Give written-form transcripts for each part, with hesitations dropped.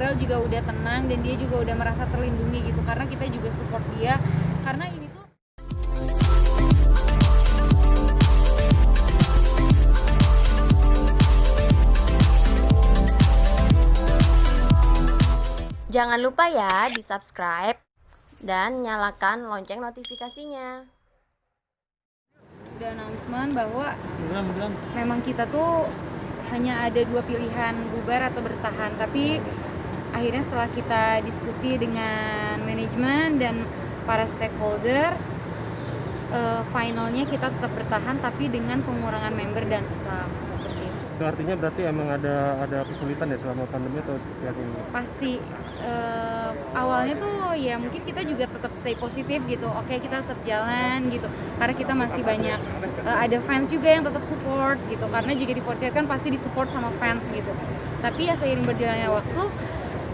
Aurel juga udah tenang dan dia juga udah merasa terlindungi gitu, karena kita juga support dia, karena ini tuh Jangan lupa ya di-subscribe dan nyalakan lonceng notifikasinya. udah announcement bahwa memang kita tuh hanya ada 2 pilihan, bubar atau bertahan. Tapi akhirnya setelah kita diskusi dengan manajemen dan para stakeholder, finalnya kita tetap bertahan tapi dengan pengurangan member dan staff. Seperti itu. Itu artinya berarti emang ada kesulitan ya selama pandemi atau seperti apa ini? Pasti awalnya tuh ya mungkin kita juga tetap stay positif gitu. Oke, kita tetap jalan gitu karena kita masih banyak ada fans juga yang tetap support gitu, karena JKT48 kan pasti disupport sama fans gitu. Tapi ya seiring berjalannya waktu,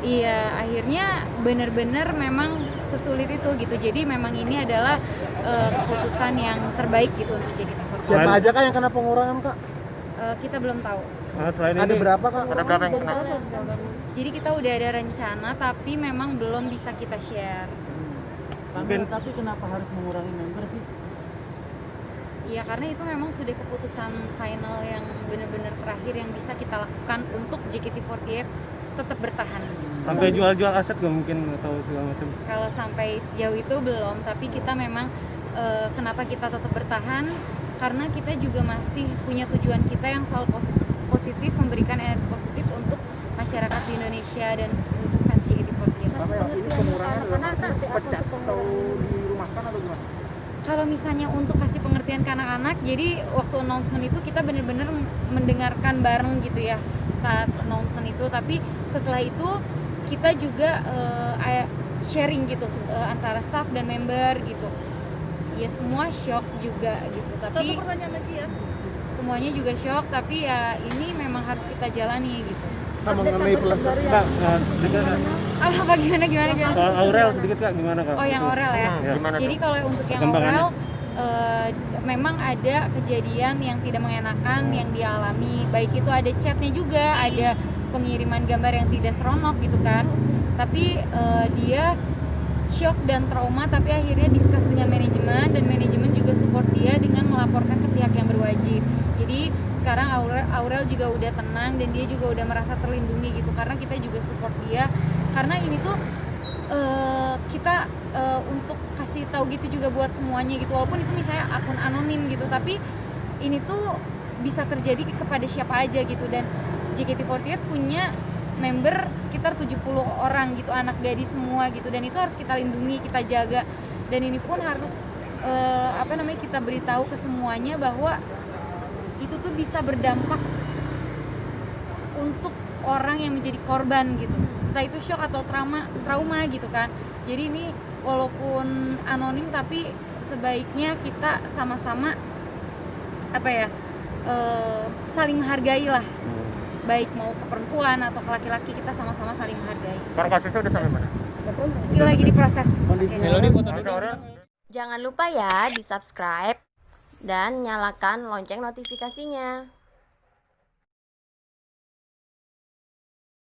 iya akhirnya benar-benar memang sesulit itu gitu. Jadi memang ini adalah keputusan yang terbaik gitu untuk JKT48. Siapa aja kak yang kena pengurangan kak? Kita belum tahu. Nah, selain Ada ini, berapa kak? Ada berapa yang kena? Jadi kita udah ada rencana tapi memang belum bisa kita share. Mungkin Tapi kenapa harus mengurangi member sih? Iya, karena itu memang sudah keputusan final yang benar-benar terakhir yang bisa kita lakukan untuk JKT48 tetap bertahan. sampai jual-jual aset gak mungkin atau segala macam? Kalau sampai sejauh itu belum, tapi kita memang kenapa kita tetap bertahan, karena kita juga masih punya tujuan kita yang selalu positif, memberikan energi positif untuk masyarakat di Indonesia dan untuk fans JKT48. Ini pengurangan dalam pecat atau dirumahkan atau gimana? Kalau misalnya untuk kasih pengertian ke anak-anak, jadi waktu announcement itu kita benar-benar mendengarkan bareng gitu ya saat announcement itu. Tapi setelah itu kita juga sharing gitu antara staff dan member gitu. Ya semua shock juga gitu. Tapi semuanya juga shock. Tapi ya ini memang harus kita jalani gitu. Mengenai pelaksanaan Kak, sedikit Kak. Apa gimana? Soal Aurel sedikit Kak, gimana Kak? Oh, yang Aurel ya. Jadi kalau untuk yang Aurel memang ada kejadian yang tidak mengenakan yang dia alami. Baik itu ada chatnya juga, ada pengiriman gambar yang tidak seronok gitu kan. Tapi dia shock dan trauma, tapi akhirnya discuss dengan manajemen dan manajemen juga support dia dengan melaporkan ke pihak yang berwajib. Jadi sekarang Aurel juga udah tenang dan dia juga udah merasa terlindungi gitu, karena kita juga support dia. Karena ini tuh kita untuk kasih tahu gitu juga buat semuanya gitu, walaupun itu misalnya akun anonim gitu, tapi ini tuh bisa terjadi kepada siapa aja gitu. Dan JKT48 punya member sekitar 70 orang gitu, anak gadis semua gitu, dan itu harus kita lindungi, kita jaga. Dan ini pun harus kita beritahu ke semuanya bahwa itu tuh bisa berdampak untuk orang yang menjadi korban gitu, entah itu shock atau trauma gitu kan. Jadi ini walaupun anonim tapi sebaiknya kita sama-sama saling menghargai lah, baik mau ke perempuan atau ke laki-laki, kita sama-sama saling menghargai. Sekarang kasusnya udah sampai mana? Itu lagi diproses. Jangan lupa ya di-subscribe dan nyalakan lonceng notifikasinya.